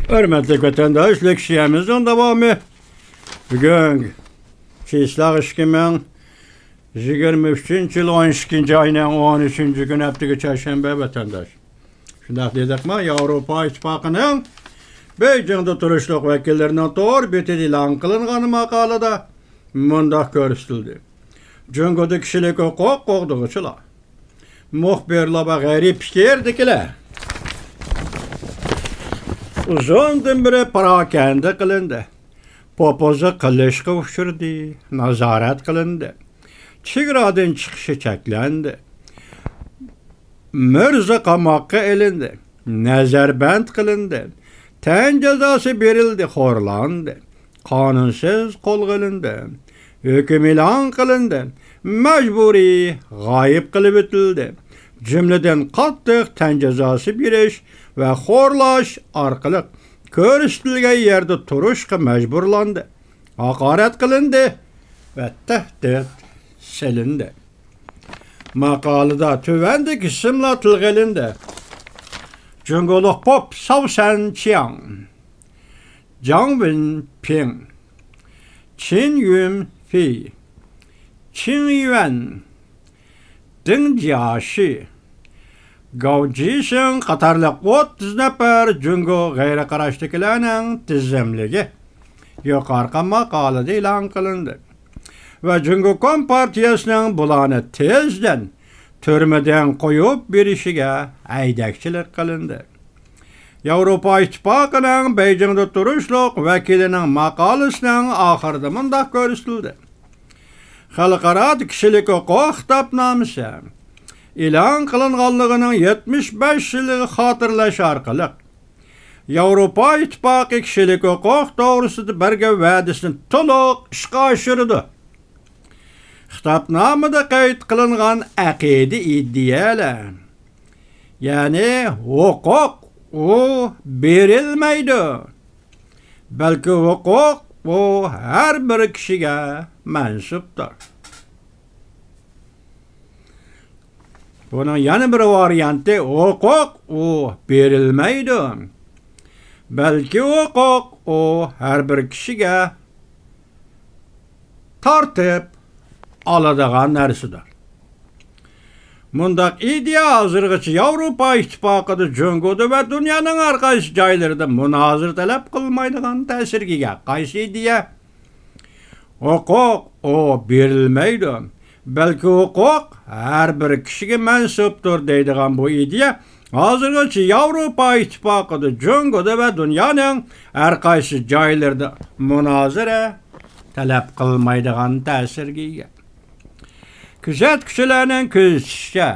Hörmətli vətəndaş, leksiyamızın davamı. Bugün Çislaq 2023 yıl 12. ayının 13. gün həftəki çərşənbə vətəndaş. Şundaq dedik mi, Avropa İttifaqının Beijing'de turuşluq vəkillərinin doğru biti ilan qılınğanı maqalada mundaq görüstüldü. Cüngödə kişilik hüquq qoğduqçılar. Muhbirlə və qeyri fikirdikilər. Uzundan beri parakende kılındı. Popozu kılıçkı uçurdu. Nazaret kılındı. Çigradın çıkışı çeklendi. Mürze kamakı elindi. Nezerbent kılındı. Ten cezası verildi, horlandı. Kanunsuz kol kılındı. Hüküm ilan kılındı. Mecburi gayip kılıp ötüldü. Cümleden kattık ten cezası biriş ve horlaş arkalık körüstülgen yerde turuşka mecburlandı. Hakaret kılındı ve tehdit selindi. Makalada tüvendik isimle tılgelindi. Cüngoluk Pop Sao San Chiang, Zhang Wenping, Qin Yunfi, Qin Yuan, Deng Jiaxi, Gao Jisheng qatarlıq 30 nəfər cüngo qeyri-qaraşdıkilərinin tizimligi yuqarı maqalada ilan qılındı. Ve Cüngo Kompartiyasının bulanı tezden türmeden koyup bir işige əydəkçilik qılındı. Avropa İttifaqının Beijing'de turuşluq vəkilinin maqalısının axırda mundaq görüstüldü. Xalqara kişilik hüquq kitabnaməsi ilan qılınğanlığının 75 yılı xatırlaş arqılıq. Avropa İttifaqı kişilik hüquq doğrusunda birgə vədisini toluq işqa aşırdı. Kitabnamada qeyd qılınğan əqidi iddiyalar, yani hüquq o verilmeydi. Belki hüquq o her bir kişiye mensuptur. Bunun yanı bir varyantı hukuk o verilmeydi. Belki hukuk o her bir kişiye tartıp aladagan narsidir. Mundaq ideya hazırgıçı Avropa İttifaqıda Cüngoda ve dünyanın arqaysı jaylarında münazir talep kılmaydıgan təsirgiga qaysı ideya hukuk o verilmeydi. Belki hukuk her bir kişiye mensuptur deydigan bu ideya hazırgıçı Avropa İttifaqıda Cüngoda ve dünyanın arqaysı jaylarında münazire talep kılmaydıgan təsirgiga. Küzet kişilerinin küzüşçe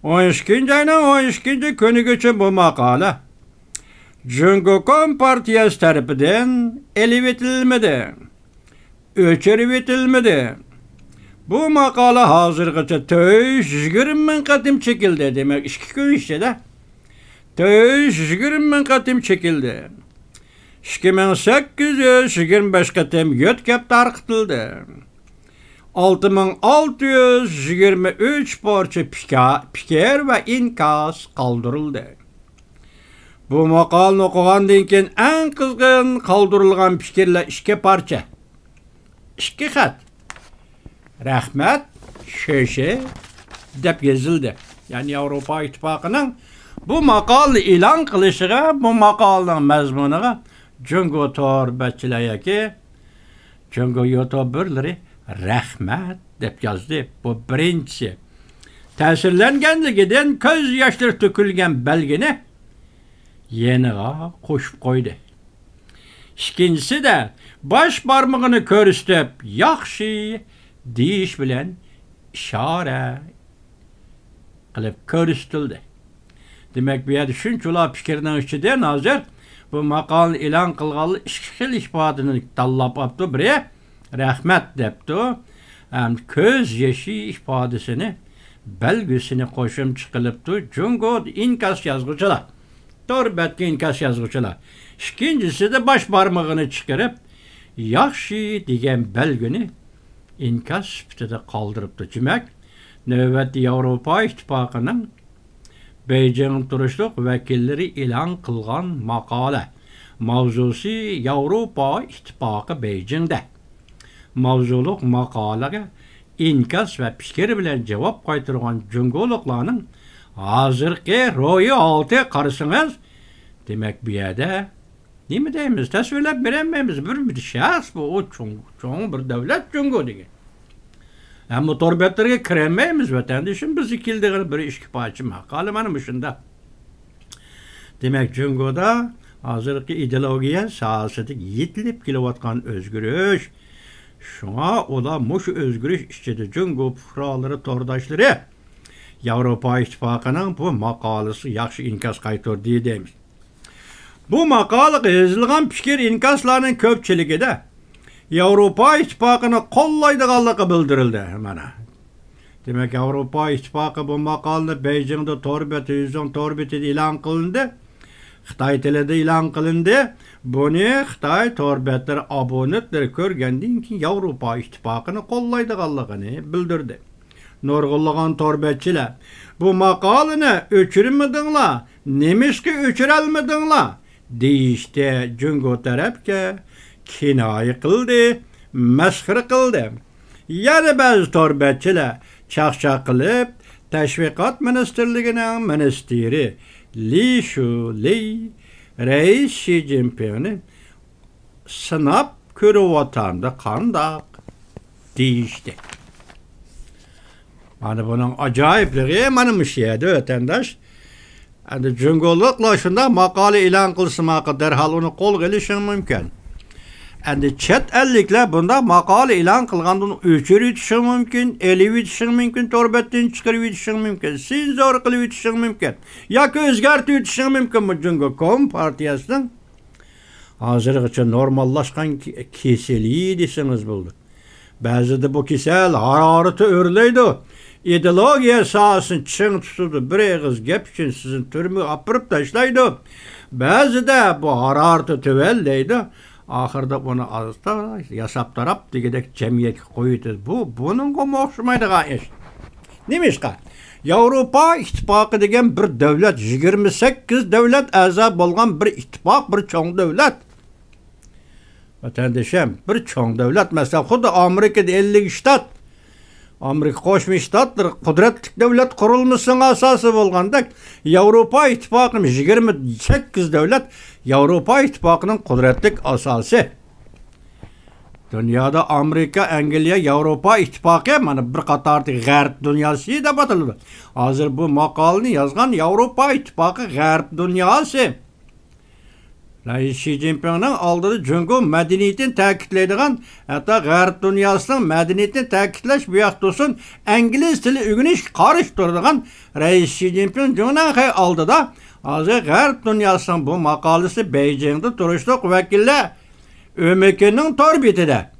12. ayının 12. günü için bu makale Cüngo Kompartiyası tarafından elivetilmedi. Öçerivetilmedi. Bu makale hazırgıca 120 katim çekildi demek. 2 gün işte de 120 katim çekildi. 2825 katim yötkep tarqıtıldı. 6623 parça pikir ve inkas kaldırıldı. Bu makalını okuğandan keyin en kızgın kaldırılgan pikirler 2 parça. 2 xat. Rahmet şöşe dep yazıldı. Yani Avropa İttifaqının bu maqalını ilan qilishigə, bu maqalının məzmuniga Cüngo torbətçiləyə ki, Cüngo YouTuberləri rahmet dep yazdı. Bu birinci. Təsirləngenligidən köz yaşları tökülgen belgini yeniğa koşup koydu. İkincisi de baş parmağını körüstüp yaxşı deyiş bilen işare kılıp körüstüldü. Demek bir yerde şunçula fikirden içinden hazır bu makalını ilan kılgalı işkil işbadını tallap aptı buraya rahmet depti. Köz yeşi ifadesini belgesini koşum çıkılıptı. Cüngo inkas yazgıcılar. Doğru betki inkas yazgıcılar. İkincisi de baş parmağını çıkarıp yaxşı degen belgini inkas süpütede kaldırıptı. Demek növbetli Avropa İttifaqının Beijing turuşluq vəkilləri ilan qılğan maqalə Mavzusu Yevropa İttifaqı Beijing'de. Mavzuluk makalaga inkas ve fikir bilen cevap qaytırgan Cüngoluklarning hazırki royu altı qarısınız. Demek bir yerde nima deymiz? Tasvirlab beremeymiz. Bir şahs bu o çoğun bir devlet Cüngo degan. Ama torbetlerge kiremeymiz vatandaşım biz ikildiğini bir işkipaçı makalı mana şunda. Demek Cüngo'da hazırki ideologiya sahasida yetilip kelayotgan özgürlük. Şuna ola muş özgürlük içinde Cüngo fuqarolari tordaşları Yevropa İttifaqının bu makalası yaxşı inkas qaytardı deymiz. Bu makalıga yazılgan fikir inkaslarının köpçüligide Yevropa İttifaqını kollaydiganligi bildirildi mana. Demek Yevropa İttifaqı bu makalını Beijing'de torbeti ilan kılındı. Xitay tilida ilan kılındı. Bunu Xitay torbetleri abonetleri körgendiğin ki Yevropa İttifaqını kollaydiganligini bildirdi. Nurgulluğun torbetçiler bu makalını öçürmedinla, nemişki öçürelmedinla deyişte Cüngo tarafke kinayi kıldı, mesxir kıldı. Yani bazı torbetçiler çakçak kılıp Teşvikat Ministerliğinin ministeri Li Shuli Reis Xi Jinping'i sınap körüvatandı kandak deyişti. Yani bunun acayipliği manımış yedi ötendaş. Yani Cüngolukla şunda makale ilan kılsımakı derhal onu kol gelişin mümkün. Yani çet ellikle bunda makale ilan kılgandın üçür yetişin mümkün, eli yetişin mümkün, torbettin çıkır yetişin mümkün, sin zor kılı yetişin mümkün. Ya ki özgərti yetişin mümkün bu Cüngo Kompartiyasının hazır için normallaşkan keseliği desiniz buldu. Bazı da bu kesel harareti örleydi. İdeologiya sahasını çın tutudu. Bir ağız gep için sizin türümü apırıp taşlaydı. Bazı da bu harareti tüvelleydi. Ahırda bunu azda yasap tarap digedek cemiyet koydu. Bunun hoşmaydı gayet. Neymiş ka? Yevropa İttifaqı degen bir devlet, 28 devlet azab bolgan bir ittifaq, bir çoğun devlet. Vatandaşım, bir çoğun devlet. Mesela xudu Amerika'da 50 ştat. Amerika Qo'shma Shtatlar qudratli devlet kurulmasının asası bolgandak Yevropa İttifaqının 28 devlet Yevropa İttifaqının kudretli asası. Dünyada Amerika, Angliya, Yevropa İttifaqı mana bir qatorda G'arb dünyası deb ataladi. Hozir bu maqolani yazgan Yevropa İttifaqı G'arb dünyası. Reis Xi Jinping'nin aldığı Cüngo medeniyetini ta'kidlaydigan, hatta G'arb dünyasının medeniyetini ta'kidlash bu yoqda olsun, İngiliz tili öğrenish qarıştıradigan Reis Xi Jinping Cüngo'nun aldıda hozir G'arb dünyasının bu maqolasi Beijing'de turishliq vakillar ÖMK'nin torbetida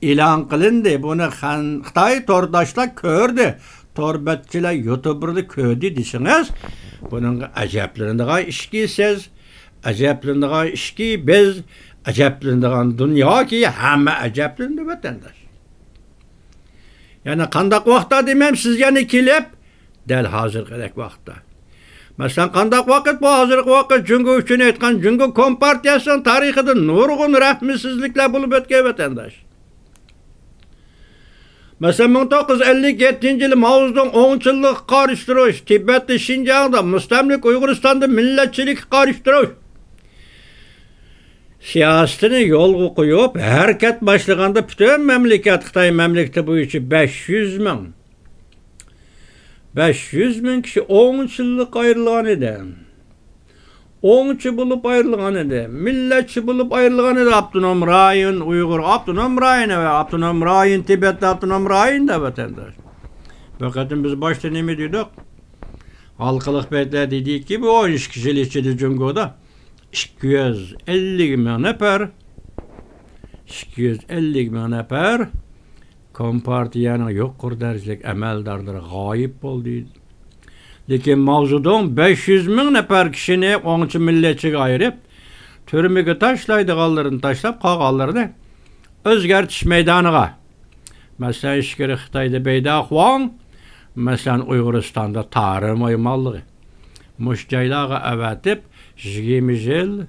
ilan qilindi. Bunu Xitoy tordoshlar ko'rdi. Torbetçiler YouTuber'da ko'rdi desiniz. Bunun ajablanadigan ishki siz, ajablanadigan ishki biz, ajablanadigan dunyo ki hamma ajablandi vatandaş. Yani qandaq vaqtda demem siz yani kelib dal hozirgi vaqtda. Mesela qandaq vaqt bu hozirgi vaqt Cüngo uchun aytgan Cüngo Kompartiyasının tarixida nurg'un rahmsizliklar bo'lib o'tgan vatandaş. Mesela 1957 yılı Mao'dan 10 yıllık karıştırış, Tibet'te, Şincan'da, Müstemlik, Uyguristan'da milletçilik karıştırış. Siyasetini yol koyup, hareket başlığında bütün memleket, Xitay memleketi bu işi 500 bin kişi 10 yıllık ayrılgan edi. 10 bulup ayrılgan edi. Milletçi bulup ayrılgan edi. Abdunam Rayin, Uygur, Abdunam Rayin ve Abdunam Rayin, Tibet'te Abdunam Rayin de vatandaş. Fakat biz başta ne mi dedik? Halkılık beyler dedik ki bu 13 kişilik içinde Cüngo'da 250 bin nefer 250 bin nefer Kompartiyanın yok kurdarcılık emeldarları gayip oldu. Lekin mavzudan 500 bin nefer kişini 10 milletçiga ayırıp türmüge taşlaydıqallarını taşlap qağallarını özgertiş meydanıga. Mesela işgiri Xitayda Beyda Huang, mesela Uyguristan'da tarım oymallığı. Muş caylağı evetip 20 yıl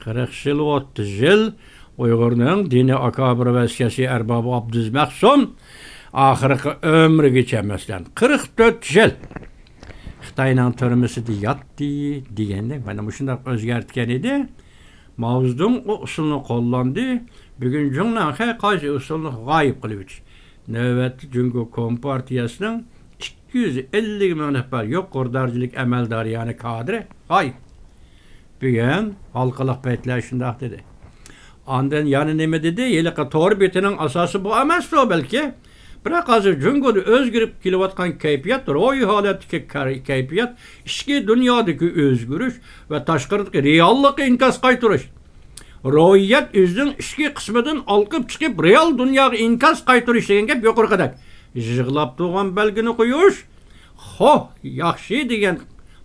40 yıl, 30 yıl Uygur'un dini akabiri ve siyasi erbabı Abdülmeksun ahırkı ömrü geçemezler. 44 yıl Xitayning türmüsü de yatdı degende, mana shunday o'zgartgan edi. Mao Zedong o usulni qo'llandi. Bugun jungnan qaysi usulni g'oyib qilib o'tdi. Navbatda Jungo Kompartiyasining 250 ming nafar yuqori darajalik amaldor, ya'ni kadri g'oyib. Bugun halqalıq paytlar shunday dedi. Ondan yana nima dedi? Yiliqi to'g'ri betining asosi bu emas o belki. Biroq hozir Jungoda o'zgarib kelayotgan kayfiyat, ro'y holatdagi kayfiyat, ichki dunyodagi o'zgarish va tashqaridagi reallikka inkas qaytarish. Ro'yat o'zining ichki qismidan olqib chiqib, real dunyoga inkas qaytarish degan gap yuqoriqadak. Yig'lab turgan belgini qo'yish, xoh, yaxshi degan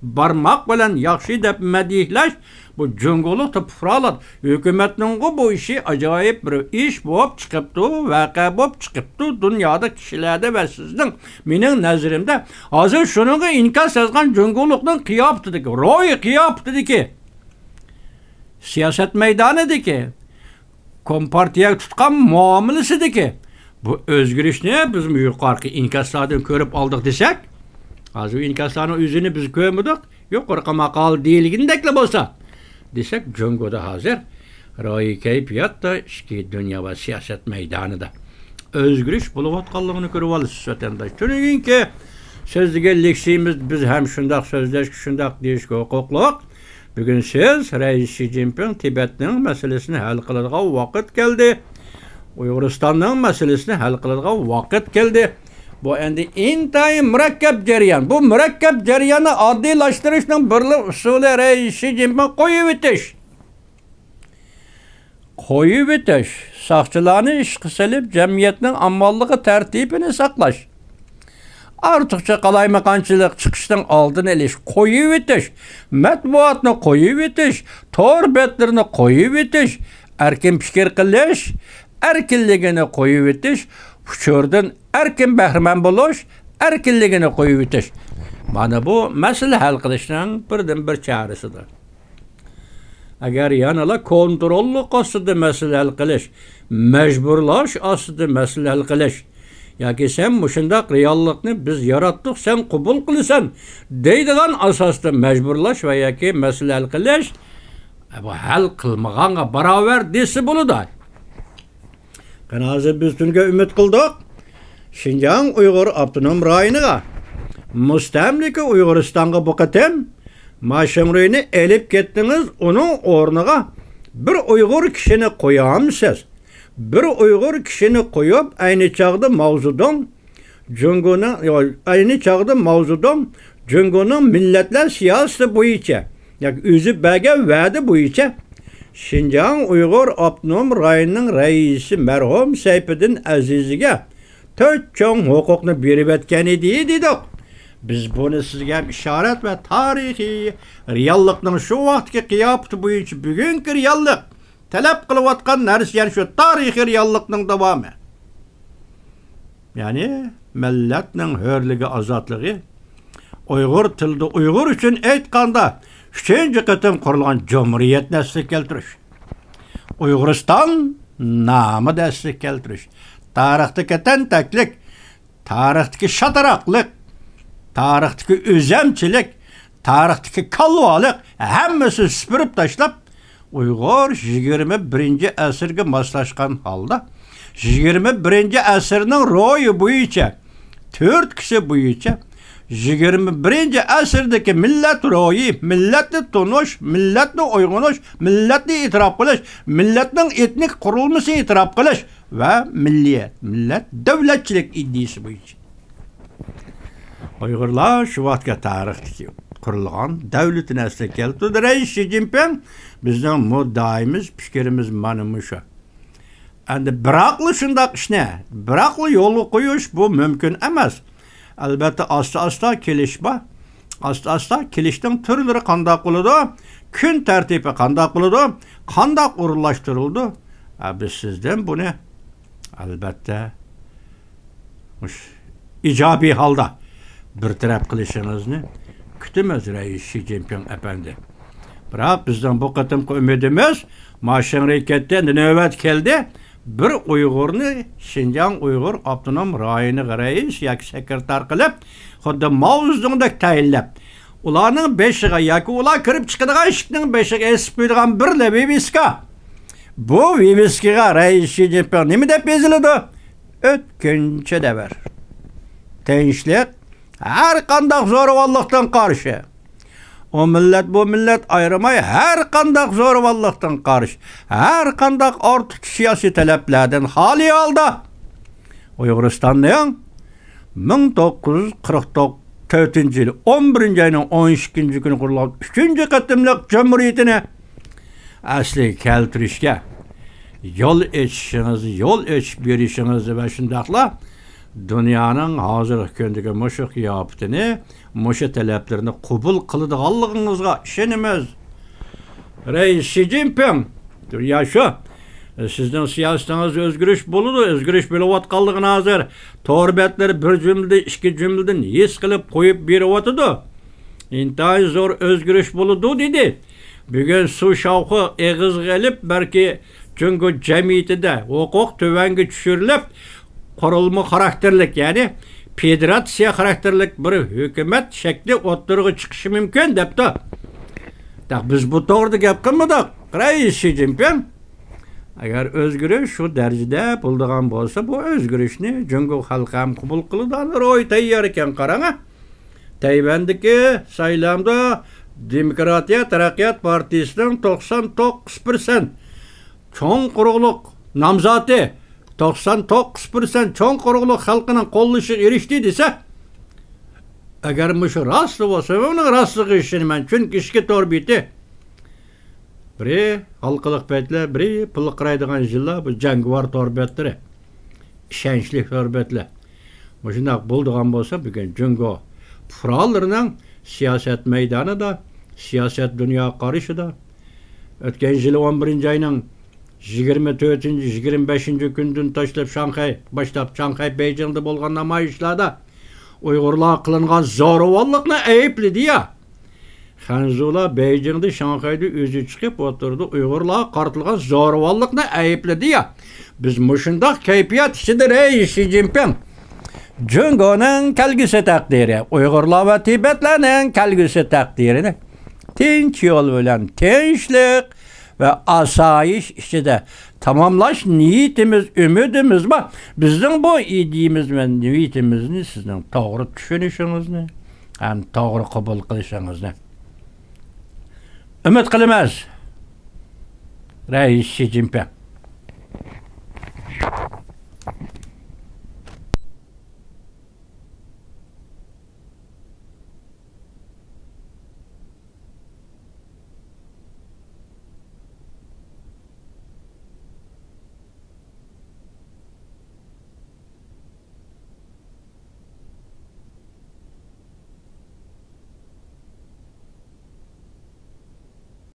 barmoq bilan yaxshi deb madihlash bu Jungolik tufralat. Hukumatning bu işi acayip bir iş bo'lib chiqibdi, vaqa bo'lib chiqibdi dunyoda kishilarda va sizning mening nazarimda hozir shunga inkas yozgan Jungolikning qiyofatidagi, ro'y qiyofatidagi siyosat maydonidagi kompartiya tutgan muomalasidagi bu o'zgarishni biz yuqorqi inkaslardan ko'rib oldik desak, hozir inkaslarning o'zini biz ko'rmadik, yuqorqi maqol deyilgandekla bo'lsa desek, Jungoda hozir ro'y kayfiyatda ichki dunyo va siyosat maydonida o'zgarish bo'layotganligini ko'rib olasiz vatandosh. Chunki siz degan leksiyamiz biz ham shundoq so'zlash, shundoq deyishga huquqliq. Bugun siz Rais Xi Jinping Tibetning masalasini hal qiladigan vaqt keldi. Uyg'uristonning masalasini hal qiladigan vaqt keldi. Bu endi intayin murakkab jarayon. Bu murakkab jarayonni oddiylashtırishning birli usuli Rais Xi Jinping qo'yib o'tish. Qo'yib o'tish, soqchilarni ishga solib, jamiyatning ammonligi tartibini saqlash. Ortiqcha qalaymaqonchilik chiqishdan oldini olish, qo'yib o'tish, matbuotni qo'yib o'tish, tor betlarni qo'yib o'tish, erkin fikr qilish, erkinligini qo'yib o'tish, uçurdan erkin bahriman bo'lish, erkinligini qo'yib o'tish. Mana bu masala hal qilishning birdan bir chorasidir. Agar yanala kontrolli ostida masala hal qilish, majburlash ostida masala hal qilish yoki sen mushundaq reallikni biz yaratdik, sen qabul qilasan deydigan asosda majburlash va yoki masala hal qilish bu hal qilmaganga barobar desa bo'ladi. Hozir biz tunga umid qildik. Xinjiang Uyg'ur avtonom rayoniga mustamlika Uyg'uristonga bu qatam mashinani elib ketdingiz, uning o'rniga bir Uyg'ur kishini qo'yamsiz. Bir Uyg'ur kishini qo'yib, ayni chaqda Jungoning millatlar siyosati bo'yicha yoki o'zi bergan va'da bo'yicha Xinjiang Uyg'ur avtonom rayonining raisi marhum Sayfiddin Azizga 4 cho'ng huquqni berib o'tgan edi dedik. Biz buni sizga ishorat va tarixiy reallikning shu vaqtga qiyofati bo'yicha bugungi reallik talab qilayotgan narsa, ya'ni shu tarixiy reallikning davomi. Ya'ni millatning hurligi, ozodligi, Uyg'ur tilida Uyg'ur uchun aytganda 3-chi qatim qurilgan jumhuriyat nasli keltirish. Uyg'uriston nomi nasli keltirish. Tarixdagi tantaklik, tarixdagi shataraqlik, tarixdagi o'zamchilik, tarixdagi kalvalik hammasi supurib tashlab, Uyg'ur 21-asrga moslashgan holda 21-asrning ro'yi bo'yicha 4 kishi bo'yicha 21-asrdagi millat ro'yi, millatni tonish, millatni uyg'onish, millatni e'tirof qilish, millatning etnik qurilmasini e'tirof qilish va milliyat, millat davlatchilik iddiasi bo'yicha. Uyg'urlar shu vaqtga tarixdagi qurilgan davlatni asli keltirdi. Rais Xi Jinping bizning muddaimiz, fikrimiz mana shu. Endi biroqli shundoq ishni, biroqli yo'lga qo'yish bu mumkin emas. Albatta asta-asta kelishba, asta-asta kelishning turlari qanday bo'ladi, kun tartibi qanday bo'ladi, qanday o'rinlashtirildi. Biz sizdan buni albatta ijobiy holda bir taraf qilishingizni kutamiz Rais Xi Jinping efendi. Biroq bizning bu qatimki umidimiz Maşın hareketden növbet geldi. Bir Uygurni Şinjan Uygur Abdunam rayını reis yoki sekretar qilib, xuddi mavzudek tayinlab, ularning beshiga yoki ular kirib chiqadigan eshikning beshiga esib qo'ydigan bir viviska. Bu viviskaga reis Xi Jinping nima deb beziladi? O'tkinchi davr. Tinchlik har qanday zo'ravonlikdan qarshi. O millet bu millet ayrımay her kandak zorvallıktan karşı, her kandak artık siyasi taleplerden hali aldı. Uyguristan'ın 1944 yılı 11. ayının 12. günü kurulan 3. katımlık cumhuriyetine asli keltirişke yol etişiniz, yol etiş berişiniz ve şundakla dünyanın hazır köndeki muşuk yaptığını, muşuk taleplerini kubul kılıdığallığınızga işenimiz. Reis Xi Jinping, ya şu, sizden siyasetiniz özgürüş buludu, özgürüş böyle vatkallığı hazır. Torbetleri bir cümlede, iki cümleden yes kılıp koyup bir vatıdı. İntihai zor özgürüş buludu dedi. Bugün su şavkı eğiz gelip, belki çünkü cemiyeti hukuk tüvengi düşürülüp, kurulma karakterlik yani federatsiya karakterlik bir hükümet şekli oturuğa çıkışı mümkün depti. Biz bu doğruda gap qilmadik. Reis Xi Jinping agar özgürüş şu derecede bulduğun bolsa bu özgürüşni Cumhur halkı ham qabul qiladigan ro'y tayyor ekan qarang. Tayvandagi saylamda Demokratiya Taraqqiyot Partiyasining 99% cho'ng quruqliq nomzodi 99% çoğun quruqliq xalqining qo'llashi erishdi desa, agar mushu rost bo'lsa, uning rostlig'i ishonaman. Chunki ishga to'g'ri biti. Biri xalqiliq paytlar, biri pul qiraydigan yillar bu jangovar to'rbetlar, ishonchli to'rbetlar. Mushundoq bo'ldigan bo'lsa, bugun Jungo fuqarolarining siyosat maydonida, siyosat dunyo qarashida o'tgan yil 11 ayning 24-25 günden taşlap Şanghay, Beijing'de bolgan namayişlarda Uygurlar kılınan zo'ravonlikni ayıpladı ya. Hanzula Beijing'de, Şanghay'da özü çıkıp oturdu. Uygurlar qartılgan zo'ravonlikni ayıpladı ya. Biz mushundaq kayfiyat içinde Reis Xi Jinping Jungo'nun kelgusi taqdiri, Uygurlar ve Tibetlerning kelgusi taqdirini tinch yo'l bilan tinchlik ve asayiş içinde tamamlaş niyetimiz, ümidimiz var. Bizden bu idiyimiz ve niyetimizni sizden doğru düşünüşünüzni hem doğru kabul kılışınızni ümit kılmaz. Reis Xi Jinping.